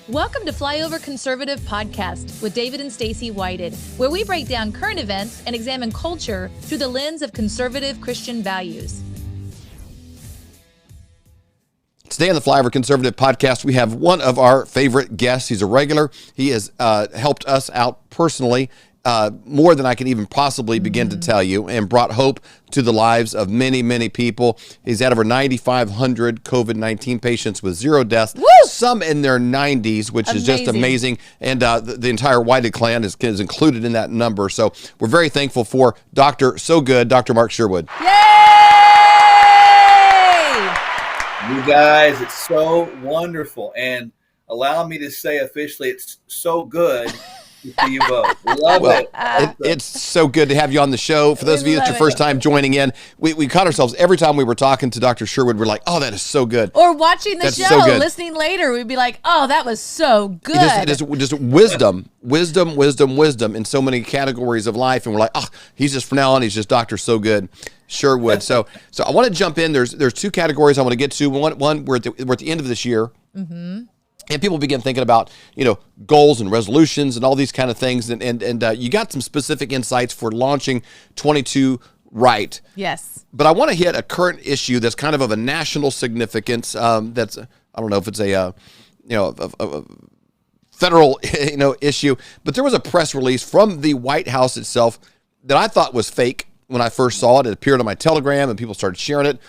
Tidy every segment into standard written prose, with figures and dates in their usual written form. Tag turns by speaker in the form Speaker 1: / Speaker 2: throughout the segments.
Speaker 1: Welcome to Flyover Conservative Podcast with David and Stacy Whited, where we break down current events and examine culture through the lens of conservative Christian values.
Speaker 2: Today on the Flyover Conservative Podcast, we have one of our favorite guests. He's a regular. He has helped us out personally more than I can even possibly begin to tell you, and brought hope to the lives of many, many people. He's had over 9,500 COVID-19 patients with 0 deaths, some in their 90s, which is just amazing. And the entire Whited clan is included in that number. So we're very thankful for Dr. So Good, Dr. Mark Sherwood.
Speaker 1: Yay!
Speaker 3: You guys, it's so wonderful. And allow me to say officially, it's so good to see you both. Love it.
Speaker 2: It's so good to have you on the show. For those of you that's your first time joining in, we caught ourselves every time we were talking to Dr. Sherwood, we're like, oh, that is so good.
Speaker 1: Or watching the
Speaker 2: That's
Speaker 1: show,
Speaker 2: so good.
Speaker 1: listening later, we'd be like, oh, that was so good.
Speaker 2: It is just wisdom in so many categories of life. And we're like, oh, he's just, from now on, he's just Dr. So Good. Sherwood. So I want to jump in. There's 2 categories I want to get to. One, we're at the end of this year. Mm-hmm. And people begin thinking about, goals and resolutions and all these kind of things. And you got some specific insights for launching 22 right.
Speaker 1: Yes.
Speaker 2: But I want to hit a current issue that's kind of a national significance. That's, I don't know if it's a federal, issue, but there was a press release from the White House itself that I thought was fake when I first saw it. It appeared on my Telegram and people started sharing it.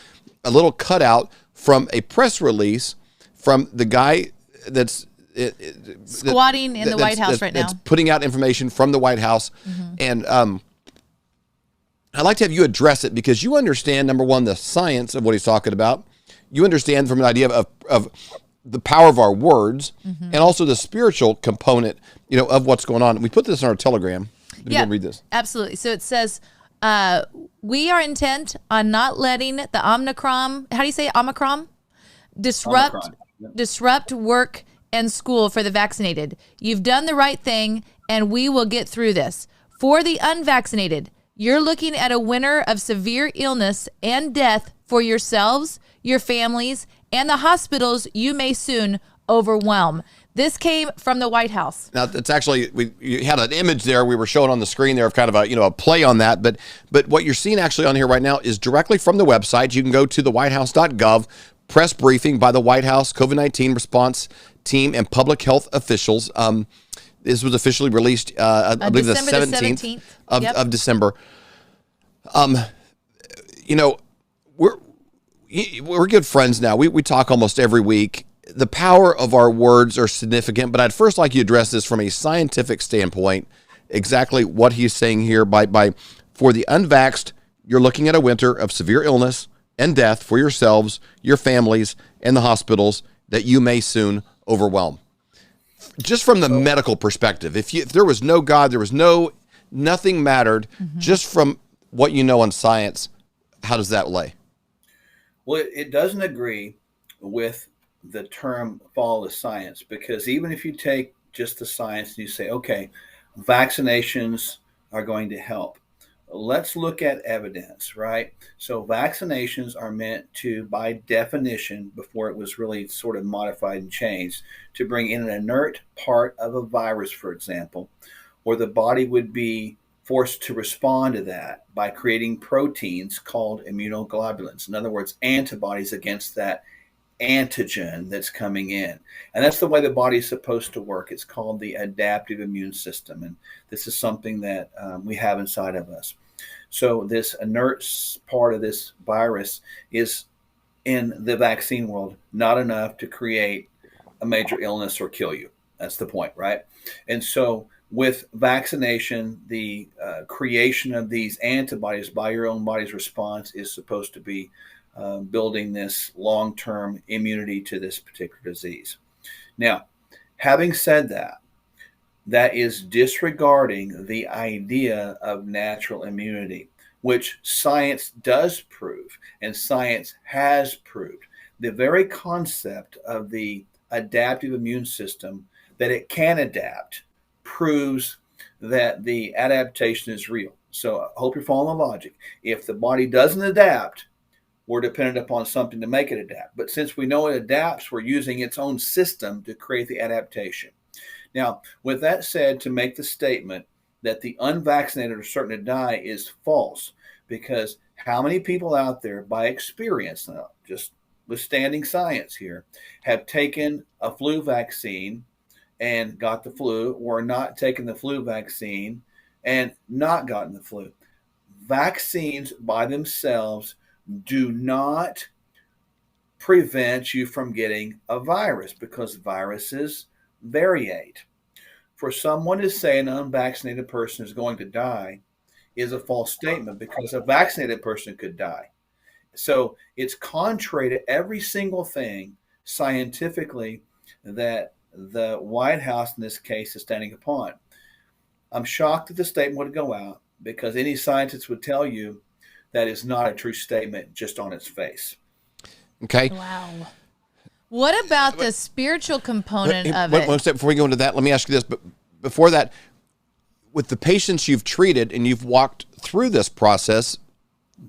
Speaker 2: A little cutout from a press release from the guy that's
Speaker 1: squatting in the White House right now.
Speaker 2: That's putting out information from the White House. Mm-hmm. And I'd like to have you address it because you understand, number one, the science of what he's talking about. You understand from an idea of the power of our words, mm-hmm. and also the spiritual component, of what's going on. We put this on our Telegram.
Speaker 1: Yeah,
Speaker 2: read this.
Speaker 1: Absolutely. So it says, we are intent on not letting the Omicron, how do you say it? Omicron? Disrupt work and school for the vaccinated. You've done the right thing, and we will get through this. For the unvaccinated, you're looking at a winter of severe illness and death for yourselves, your families, and the hospitals you may soon overwhelm. This came from the White House. Now,
Speaker 2: it's actually, you had an image there we were showing on the screen there of kind of a play on that. But what you're seeing actually on here right now is directly from the website. You can go to the whitehouse.gov. Press briefing by the White House COVID-19 response team and public health officials. This was officially released, I believe, the 17th of December. We're good friends now. We talk almost every week. The power of our words are significant, but I'd first like you to address this from a scientific standpoint, exactly what he's saying here. For the unvaxxed, you're looking at a winter of severe illness and death for yourselves, your families, and the hospitals that you may soon overwhelm. Just from the medical perspective, if there was no God, nothing mattered, mm-hmm. just from what you know on science, how does that lay?
Speaker 3: Well, it doesn't agree with the term follow the science, because even if you take just the science and you say, okay, vaccinations are going to help. Let's look at evidence, right? So vaccinations are meant to, by definition, before it was really sort of modified and changed, to bring in an inert part of a virus, for example, or the body would be forced to respond to that by creating proteins called immunoglobulins. In other words, antibodies against that antigen that's coming in. And that's the way the body is supposed to work. It's called the adaptive immune system. And this is something that we have inside of us. So this inert part of this virus is, in the vaccine world, not enough to create a major illness or kill you. That's the point, right? And so with vaccination, the creation of these antibodies by your own body's response is supposed to be building this long-term immunity to this particular disease. Now, having said that, that is disregarding the idea of natural immunity, which science does prove, and science has proved. The very concept of the adaptive immune system, that it can adapt, proves that the adaptation is real. So I hope you're following the logic. If the body doesn't adapt, we're dependent upon something to make it adapt. But since we know it adapts, we're using its own system to create the adaptation. Now, with that said, to make the statement that the unvaccinated are certain to die is false, because how many people out there, by experience, now, just withstanding science here, have taken a flu vaccine and got the flu, or not taken the flu vaccine and not gotten the flu? Vaccines by themselves do not prevent you from getting a virus, because viruses variate. For someone to say an unvaccinated person is going to die is a false statement, because a vaccinated person could die. So it's contrary to every single thing scientifically that the White House in this case is standing upon. I'm shocked that the statement would go out, because any scientist would tell you that is not a true statement just on its face.
Speaker 2: Okay.
Speaker 1: Wow. What about the spiritual component of it?
Speaker 2: One step before we go into that, let me ask you this. But before that, with the patients you've treated and you've walked through this process,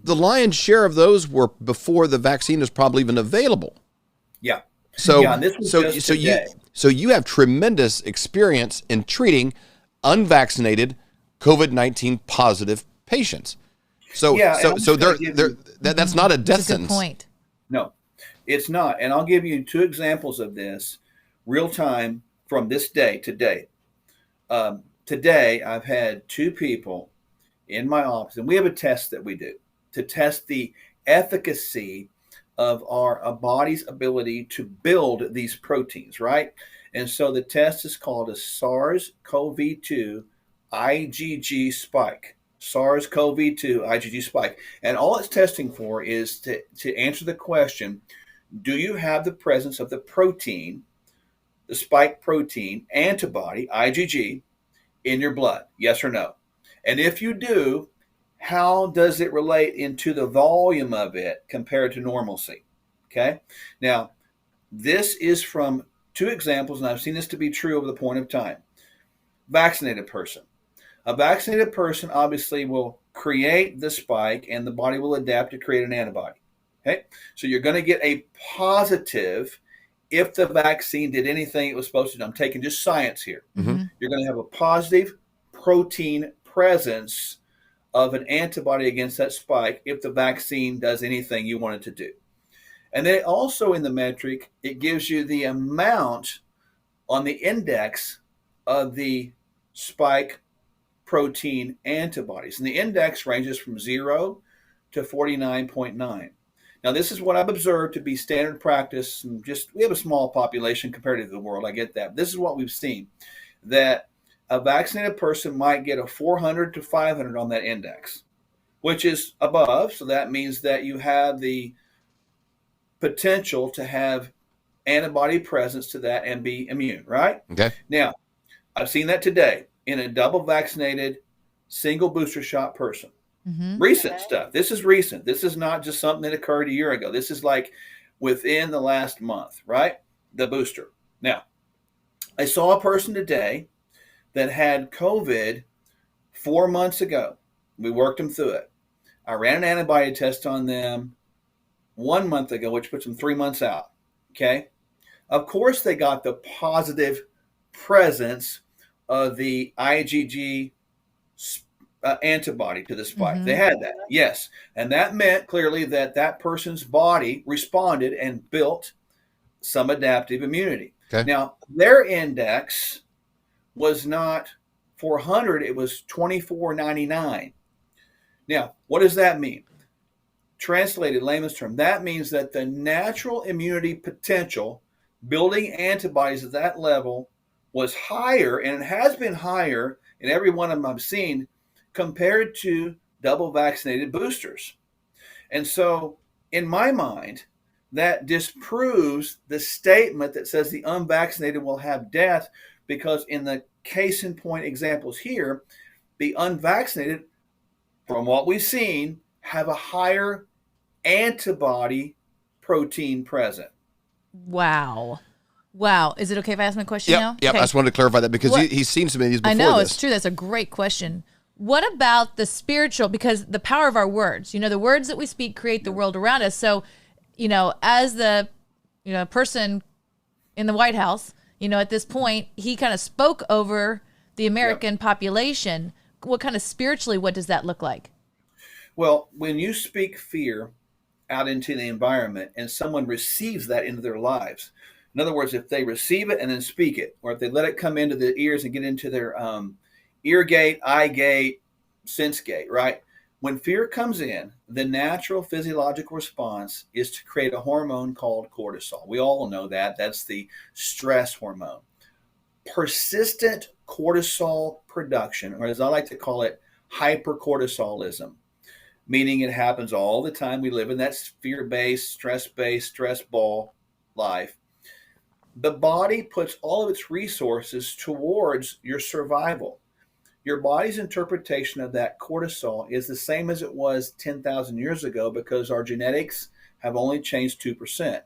Speaker 2: the lion's share of those were before the vaccine was probably even available.
Speaker 3: Yeah.
Speaker 2: So,
Speaker 3: yeah, this was just today.
Speaker 2: So you have tremendous experience in treating unvaccinated COVID-19 positive patients. So, that's not a death
Speaker 1: That's a good
Speaker 2: sentence.
Speaker 1: point.
Speaker 3: No, it's not. And I'll give you two examples of this real time from this day, today. Today, I've had two people in my office, and we have a test that we do to test the efficacy of our body's ability to build these proteins, right? And so the test is called a SARS-CoV-2 IgG spike. SARS-CoV-2 IgG spike. And all it's testing for is to answer the question, do you have the presence of the protein, the spike protein antibody, IgG, in your blood? Yes or no? And if you do, how does it relate into the volume of it compared to normalcy? Okay. Now, this is from two examples, and I've seen this to be true over the point of time. Vaccinated person. A vaccinated person obviously will create the spike, and the body will adapt to create an antibody. Okay. So you're going to get a positive if the vaccine did anything it was supposed to do. I'm taking just science here.
Speaker 2: Mm-hmm.
Speaker 3: You're going to have a positive protein presence of an antibody against that spike if the vaccine does anything you want it to do. And then also in the metric, it gives you the amount on the index of the spike protein antibodies. And the index ranges from 0 to 49.9. Now, this is what I've observed to be standard practice. And we have a small population compared to the world. I get that. This is what we've seen, that a vaccinated person might get a 400 to 500 on that index, which is above. So that means that you have the potential to have antibody presence to that and be immune, right?
Speaker 2: Okay.
Speaker 3: Now, I've seen that today in a double vaccinated, single booster shot person.
Speaker 1: Mm-hmm.
Speaker 3: Recent stuff. This is recent. This is not just something that occurred a year ago. This is like within the last month, right? The booster. Now, I saw a person today that had COVID 4 months ago. We worked them through it. I ran an antibody test on them 1 month ago, which puts them 3 months out. Okay. Of course, they got the positive presence of the IgG antibody to the spike.
Speaker 1: Mm-hmm.
Speaker 3: They had that. Yes. And that meant clearly that that person's body responded and built some adaptive immunity.
Speaker 2: Okay.
Speaker 3: Now, their index was not 400, it was 2499. Now, what does that mean? Translated layman's term, that means that the natural immunity potential, building antibodies at that level, was higher, and it has been higher in every one of them I've seen, compared to double vaccinated boosters. And so, in my mind, that disproves the statement that says the unvaccinated will have death, because in the case in point examples here, the unvaccinated, from what we've seen, have a higher antibody protein present.
Speaker 1: Wow. Is it okay if I ask my question now?
Speaker 2: Yeah.
Speaker 1: Okay.
Speaker 2: I just wanted to clarify that, because he seems to me he's before
Speaker 1: I know,
Speaker 2: this.
Speaker 1: it's true. That's a great question. What about the spiritual? Because the power of our words, the words that we speak create the world around us. So, as the, person in the White House, at this point, he kind of spoke over the American population. What kind of spiritually, what does that look like?
Speaker 3: Well, when you speak fear out into the environment and someone receives that into their lives, in other words, if they receive it and then speak it, or if they let it come into the ears and get into their ear gate, eye gate, sense gate, right? When fear comes in, the natural physiological response is to create a hormone called cortisol. We all know that. That's the stress hormone. Persistent cortisol production, or as I like to call it, hypercortisolism, meaning it happens all the time. We live in that fear-based, stress ball life. The body puts all of its resources towards your survival. Your body's interpretation of that cortisol is the same as it was 10,000 years ago because our genetics have only changed 2%.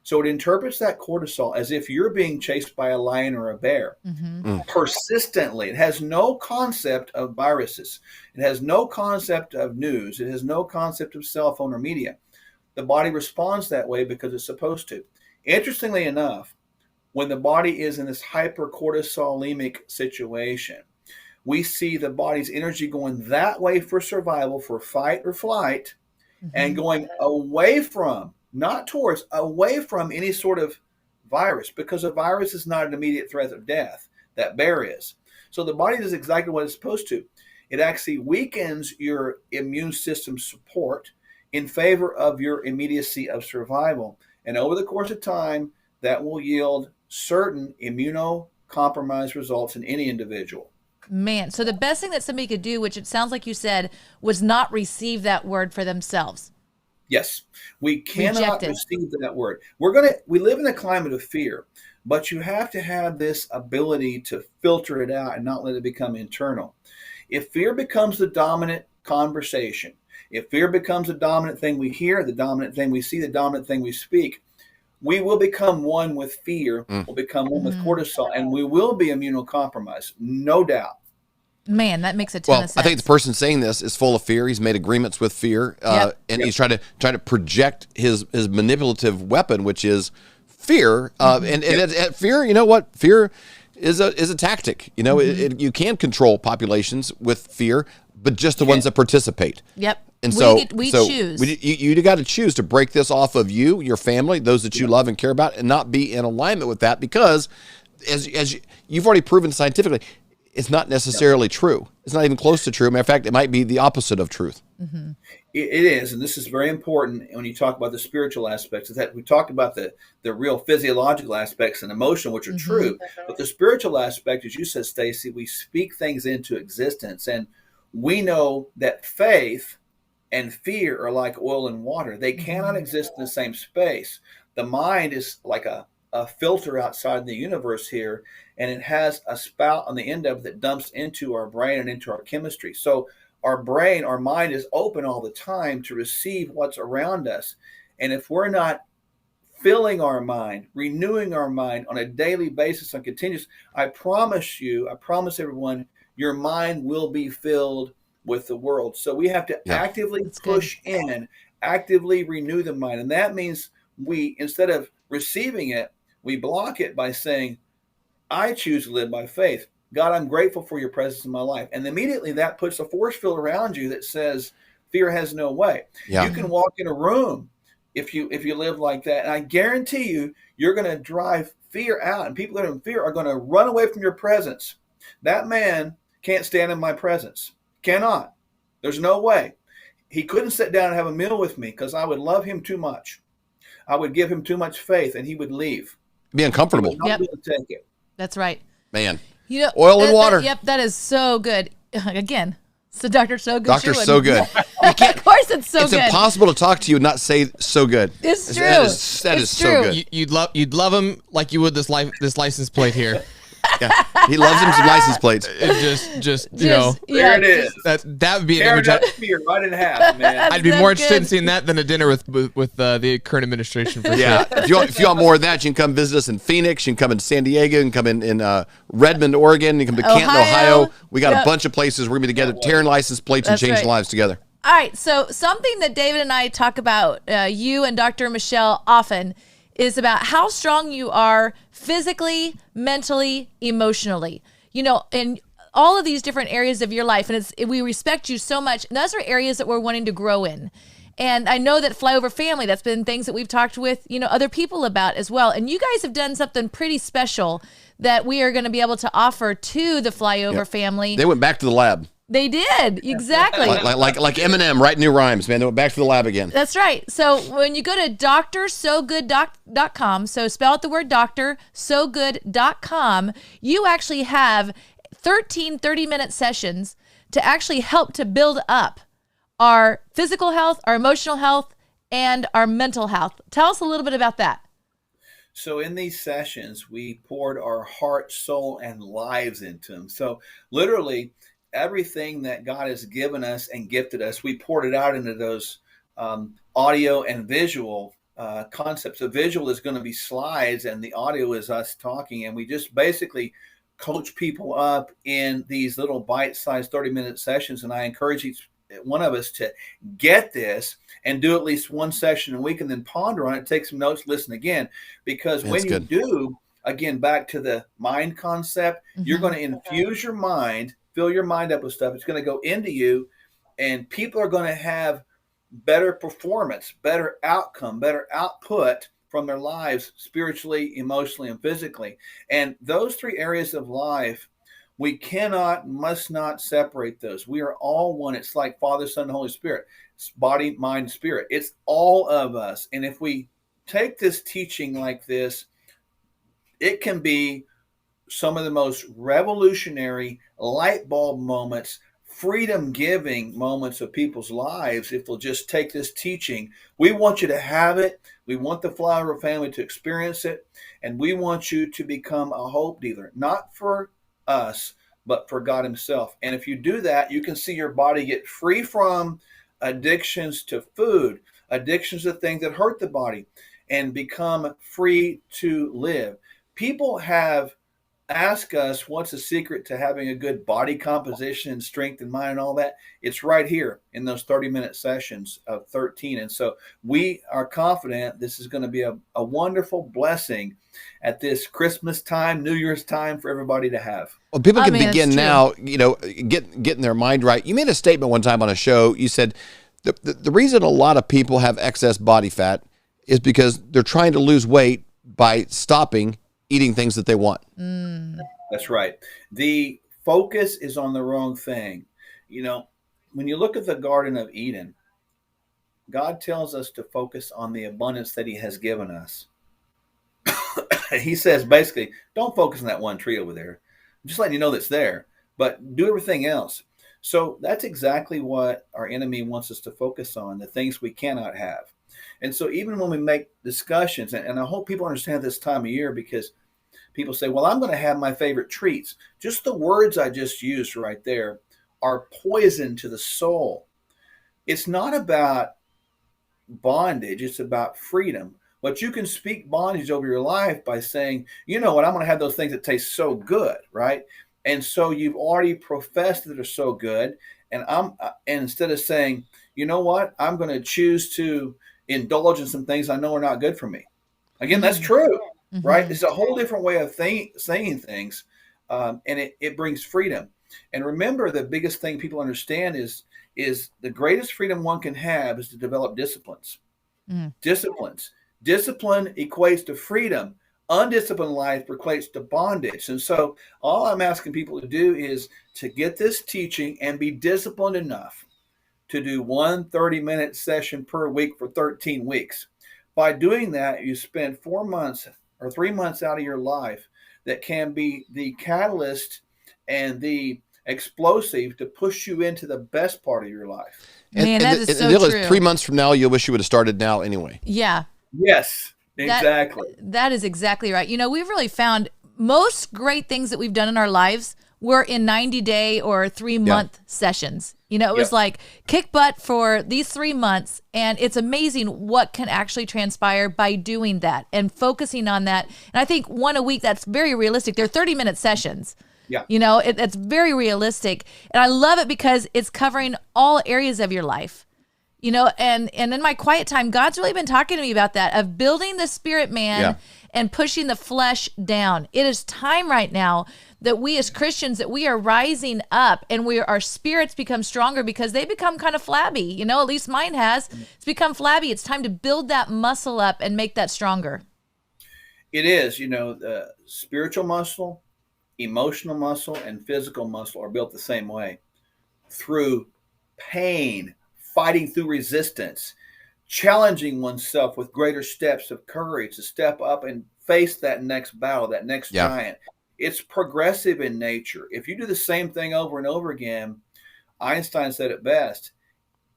Speaker 3: So it interprets that cortisol as if you're being chased by a lion or a bear persistently. It has no concept of viruses. It has no concept of news. It has no concept of cell phone or media. The body responds that way because it's supposed to. Interestingly enough, when the body is in this hypercortisolemic situation, we see the body's energy going that way for survival, for fight or flight, and going away from, not towards, away from any sort of virus, because a virus is not an immediate threat of death. That bear is. So the body does exactly what it's supposed to. It actually weakens your immune system support in favor of your immediacy of survival. And over the course of time, that will yield certain immunocompromised results in any individual.
Speaker 1: Man, so the best thing that somebody could do, which it sounds like you said, was not receive that word for themselves.
Speaker 3: Yes, we cannot receive that word. We live in a climate of fear, but you have to have this ability to filter it out and not let it become internal. If fear becomes the dominant conversation, if fear becomes the dominant thing we hear, the dominant thing we see, the dominant thing we speak, we will become one with fear, we'll become one with cortisol, and we will be immunocompromised, no doubt.
Speaker 1: Man, that makes a ton of sense.
Speaker 2: I think the person saying this is full of fear. He's made agreements with fear, and he's trying to project his manipulative weapon, which is fear. And fear, you know what? Fear is a tactic. You can control populations with fear, but just the ones that participate.
Speaker 1: Yep.
Speaker 2: And
Speaker 1: we choose.
Speaker 2: You got to choose to break this off of you, your family, those that you love and care about, and not be in alignment with that, because as you've already proven scientifically, it's not necessarily true. It's not even close to true. Matter of fact, it might be the opposite of truth.
Speaker 3: Mm-hmm. It is, and this is very important when you talk about the spiritual aspects. Is that we talked about the real physiological aspects and emotion, which are true, but the spiritual aspect, as you said, Stacy, we speak things into existence, and we know that faith and fear are like oil and water. They cannot exist in the same space. The mind is like a filter outside the universe here, and it has a spout on the end of it that dumps into our brain and into our chemistry. So our brain, our mind is open all the time to receive what's around us. And if we're not filling our mind, renewing our mind on a daily basis and continuous, I promise everyone, your mind will be filled with the world. So we have to actively push in, actively renew the mind. And that means we, instead of receiving it, we block it by saying, I choose to live by faith. God, I'm grateful for your presence in my life. And immediately that puts a force field around you that says fear has no way. Yeah. You can walk in a room if you live like that. And I guarantee you, you're going to drive fear out. And people that are in fear are going to run away from your presence. That man can't stand in my presence. Cannot. There's no way. He couldn't sit down and have a meal with me because I would love him too much. I would give him too much faith and he would leave.
Speaker 2: Be uncomfortable.
Speaker 3: He would not be able to take it.
Speaker 1: That's right.
Speaker 2: Man. Oil and water.
Speaker 1: That is so good. Again, so Dr. So Good.
Speaker 2: Dr. So Good.
Speaker 1: Of course it's so good.
Speaker 2: It's impossible to talk to you and not say so good.
Speaker 1: It's true.
Speaker 2: That is so good.
Speaker 4: You'd love him like you would this license plate here.
Speaker 2: He loves him some license plates.
Speaker 4: Just you know,
Speaker 3: there it is.
Speaker 4: That would be an
Speaker 3: Tear
Speaker 4: image.
Speaker 3: that spear right in half, man.
Speaker 4: I'd be
Speaker 1: That's
Speaker 4: more interested in
Speaker 1: good.
Speaker 4: seeing that than a dinner with the current administration. For
Speaker 2: Yeah,
Speaker 4: sure.
Speaker 2: if you want more of that, you can come visit us in Phoenix. You can come in San Diego. You can come in Redmond, Oregon. You can come to Canton, Ohio. We got a bunch of places we're gonna be together, tearing license plates and
Speaker 1: That's
Speaker 2: changing
Speaker 1: right.
Speaker 2: lives together.
Speaker 1: All right. So something that David and I talk about, you and Dr. Michelle often, is about how strong you are physically, mentally, emotionally. You know, in all of these different areas of your life, and we respect you so much. And those are areas that we're wanting to grow in. And I know that Flyover Family, that's been things that we've talked with, you know, other people about as well. And you guys have done something pretty special that we are going to be able to offer to the Flyover family.
Speaker 2: They went back to the lab.
Speaker 1: They did, exactly.
Speaker 2: Like Eminem writing new rhymes, man. They went back to the lab again.
Speaker 1: That's right. So when you go to drsogood.com, so spell out the word doctor, sogood.com, you actually have 13 30-minute sessions to actually help to build up our physical health, our emotional health, and our mental health. Tell us a little bit about that.
Speaker 3: So in these sessions, we poured our heart, soul, and lives into them. So literally, everything that God has given us and gifted us, we poured it out into those audio and visual concepts. The visual is going to be slides, and the audio is us talking. And we just basically coach people up in these little bite-sized 30-minute sessions. And I encourage each one of us to get this and do at least one session a week and then ponder on it, take some notes, listen again. Because when you do, again, back to the mind concept, you're going to infuse your mind, fill your mind up with stuff. It's going to go into you, and people are going to have better performance, better outcome, better output from their lives, spiritually, emotionally, and physically. And those three areas of life, we must not separate those. We are all one. It's like Father, Son, and Holy Spirit. It's body, mind, spirit. It's all of us. And if we take this teaching like this, it can be some of the most revolutionary light bulb moments, freedom-giving moments of people's lives if they'll just take this teaching. We want you to have it. We want the Flyover family to experience it. And we want you to become a hope dealer, not for us, but for God himself. And if you do that, you can see your body get free from addictions to food, addictions to things that hurt the body, and become free to live. People have asked us what's the secret to having a good body composition and strength and mind and all that. It's right here in those 30-minute sessions of 13. And so we are confident this is going to be a wonderful blessing at this Christmas time, New Year's time for everybody to have.
Speaker 2: Well, people can begin now, you know, getting their mind right. You made a statement one time on a show. You said the reason a lot of people have excess body fat is because they're trying to lose weight by stopping eating things that they want.
Speaker 3: That's right. The focus is on the wrong thing. You know, when you look at the Garden of Eden, God tells us to focus on the abundance that he has given us. He says, basically, don't focus on that one tree over there. I'm just letting you know that's there, but do everything else. So that's exactly what our enemy wants us to focus on, the things we cannot have. And so even when we make discussions, and I hope people understand this time of year, because people say, well, I'm going to have my favorite treats. Just the words I just used right there are poison to the soul. It's not about bondage. It's about freedom. But you can speak bondage over your life by saying, you know what, I'm going to have those things that taste so good, right? And so you've already professed that they're so good. And instead of saying, you know what, I'm going to choose to indulge in some things I know are not good for me. Again, that's true, right? It's a whole different way of saying things, and it brings freedom. And remember, the biggest thing people understand is the greatest freedom one can have is to develop disciplines. Disciplines. Discipline equates to freedom. Undisciplined life equates to bondage. And so all I'm asking people to do is to get this teaching and be disciplined enough to do one 30-minute session per week for 13 weeks. By doing that, you spend 4 months or 3 months out of your life that can be the catalyst and the explosive to push you into the best part of your life.
Speaker 1: Man, that is so true.
Speaker 2: 3 months from now, you'll wish you would have started now anyway.
Speaker 1: Yeah.
Speaker 3: Yes, exactly.
Speaker 1: That is exactly right. You know, we've really found most great things that we've done in our lives were in 90-day or 3-month sessions. You know, it was like kick butt for these 3 months. And it's amazing what can actually transpire by doing that and focusing on that. And I think one a week, that's very realistic. They're 30-minute sessions.
Speaker 3: Yeah.
Speaker 1: You know, it's very realistic. And I love it because it's covering all areas of your life. You know, and in my quiet time, God's really been talking to me about that, of building the spirit man and pushing the flesh down. It is time right now that we as Christians, that we are rising up and our spirits become stronger, because they become kind of flabby. You know, at least mine has. It's become flabby. It's time to build that muscle up and make that stronger.
Speaker 3: It is, you know, spiritual muscle, emotional muscle, and physical muscle are built the same way, through pain, fighting through resistance, challenging oneself with greater steps of courage to step up and face that next battle, that next giant. It's progressive in nature. If you do the same thing over and over again, Einstein said it best: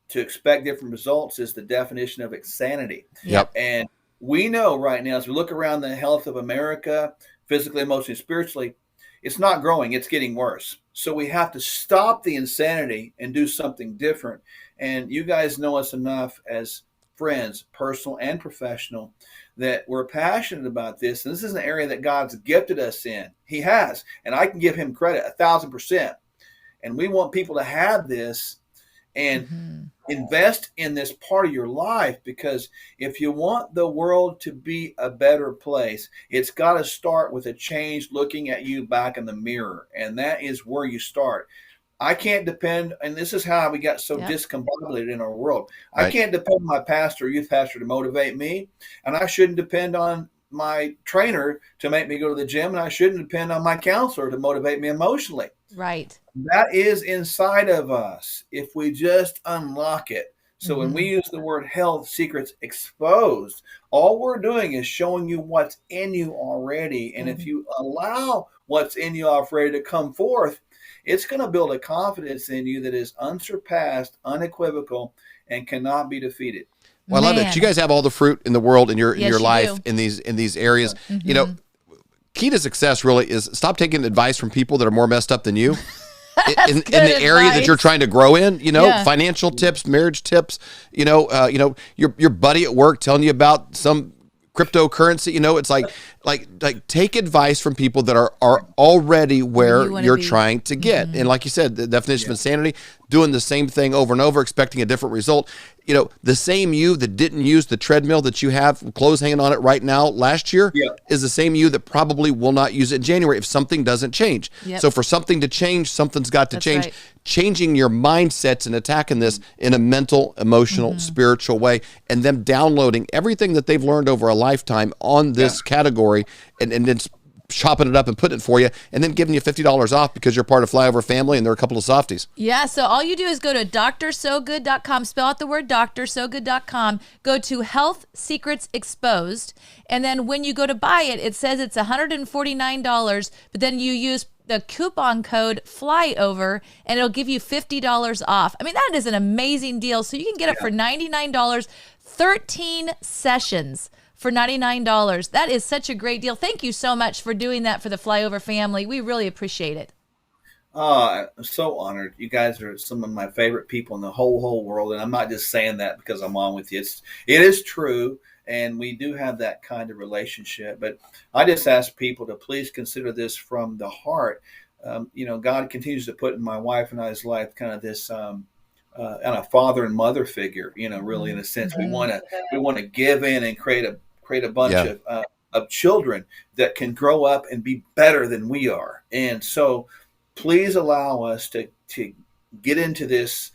Speaker 3: to expect different results is the definition of insanity.
Speaker 2: Yep.
Speaker 3: And we know right now, as we look around the health of America, physically, emotionally, spiritually, it's not growing, it's getting worse. So we have to stop the insanity and do something different. And you guys know us enough as friends, personal and professional, that we're passionate about this. And this is an area that God's gifted us in. He has. And I can give him credit 1,000%. And we want people to have this and invest in this part of your life, because if you want the world to be a better place, it's got to start with a change looking at you back in the mirror. And that is where you start. I can't depend, and this is how we got so discombobulated in our world.
Speaker 2: Right.
Speaker 3: I can't depend on my pastor or youth pastor to motivate me, and I shouldn't depend on my trainer to make me go to the gym, and I shouldn't depend on my counselor to motivate me emotionally.
Speaker 1: Right.
Speaker 3: That is inside of us if we just unlock it. So when we use the word health secrets exposed, all we're doing is showing you what's in you already. And if you allow what's in you already to come forth, it's going to build a confidence in you that is unsurpassed, unequivocal, and cannot be defeated.
Speaker 2: Well, I love it. You guys have all the fruit in the world in your life
Speaker 1: do.
Speaker 2: in these areas. You know, key to success really is stop taking advice from people that are more messed up than you. in the area that you're trying to grow in, you know, financial tips, marriage tips, you know, your buddy at work telling you about some cryptocurrency, you know, it's like take advice from people that are already where you're trying to get. And like you said, the definition of insanity, doing the same thing over and over, expecting a different result. You know, the same you that didn't use the treadmill that you have clothes hanging on it right now last year is the same you that probably will not use it in January if something doesn't change. So for something to change, something's got to change. Right. Changing your mindsets and attacking this in a mental, emotional, spiritual way, and them downloading everything that they've learned over a lifetime on this category and then chopping it up and putting it for you, and then giving you $50 off because you're part of Flyover family and they're a couple of softies.
Speaker 1: Yeah, so all you do is go to drsogood.com, spell out the word doctor, sogood.com, go to Health Secrets Exposed, and then when you go to buy it, it says it's $149, but then you use the coupon code FLYOVER, and it'll give you $50 off. I mean, that is an amazing deal. So you can get it for $99, 13 sessions for $99. That is such a great deal. Thank you so much for doing that for the Flyover family. We really appreciate it.
Speaker 3: I'm so honored. You guys are some of my favorite people in the whole world, and I'm not just saying that because I'm on with you. It is true, and we do have that kind of relationship. But I just ask people to please consider this from the heart. You know, God continues to put in my wife and I's life kind of this and a father and mother figure. You know, really in a sense, we want to give in and create a bunch of children that can grow up and be better than we are. And so please allow us to get into this,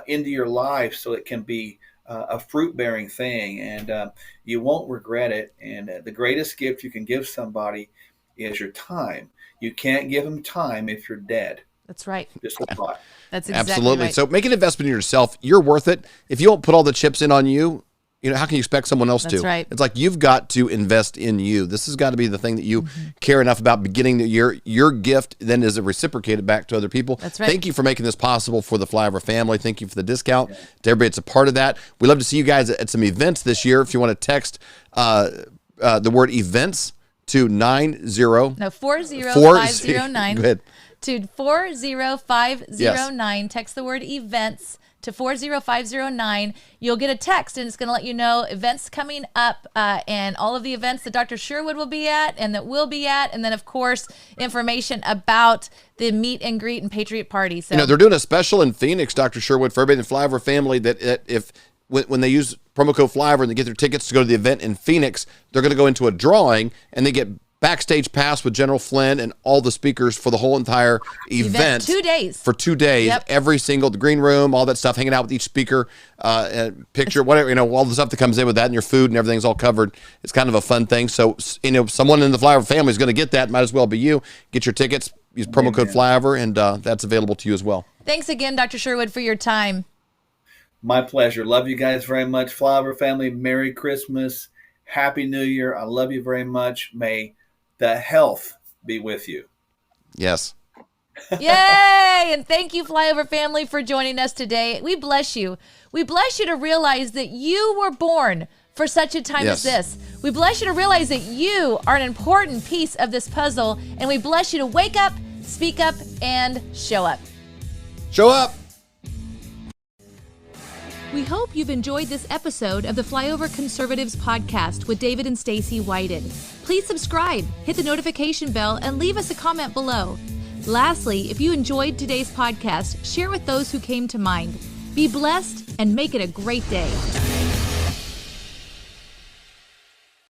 Speaker 3: into your life, so it can be a fruit-bearing thing, and you won't regret it. And the greatest gift you can give somebody is your time. You can't give them time if you're dead.
Speaker 1: That's right.
Speaker 3: Just a thought.
Speaker 1: That's exactly
Speaker 2: Absolutely.
Speaker 1: right.
Speaker 2: So make an investment in yourself. You're worth it. If you don't put all the chips in on you, you know, how can you expect someone else to?
Speaker 1: That's right.
Speaker 2: It's like you've got to invest in you. This has got to be the thing that you care enough about beginning the year. Your gift then is reciprocated back to other people.
Speaker 1: That's right.
Speaker 2: Thank you for making this possible for the Flyover family. Thank you for the discount to everybody that's a part of that. We love to see you guys at some events this year. If you want to text the word events to 90.
Speaker 1: No, 40509.
Speaker 2: Go ahead.
Speaker 1: To 40509. Text the word events to 40509. You'll get a text, and it's going to let you know events coming up and all of the events that Dr. Sherwood will be at and that we'll be at. And then, of course, information about the meet and greet and Patriot Party. So,
Speaker 2: they're doing a special in Phoenix, Dr. Sherwood, for everybody in the Flyover family that when they use promo code Flyover and they get their tickets to go to the event in Phoenix, they're going to go into a drawing and they get backstage pass with General Flynn and all the speakers for the whole entire event.
Speaker 1: 2 days.
Speaker 2: For 2 days.
Speaker 1: Yep.
Speaker 2: Every single, the green room, all that stuff, hanging out with each speaker, picture, whatever, all the stuff that comes in with that, and your food and everything's all covered. It's kind of a fun thing. So, someone in the Flyover family is going to get that. Might as well be you. Get your tickets, use promo code Flyover, and that's available to you as well.
Speaker 1: Thanks again, Dr. Sherwood, for your time.
Speaker 3: My pleasure. Love you guys very much. Flyover family, Merry Christmas. Happy New Year. I love you very much. May the health be with you.
Speaker 2: Yes.
Speaker 1: Yay! And thank you, Flyover family, for joining us today. We bless you. We bless you to realize that you were born for such a time as this. We bless you to realize that you are an important piece of this puzzle, and we bless you to wake up, speak up, and show up.
Speaker 2: Show up.
Speaker 1: We hope you've enjoyed this episode of the Flyover Conservatives podcast with David and Stacy Whited. Please subscribe, hit the notification bell, and leave us a comment below. Lastly, if you enjoyed today's podcast, share with those who came to mind. Be blessed and make it a great day.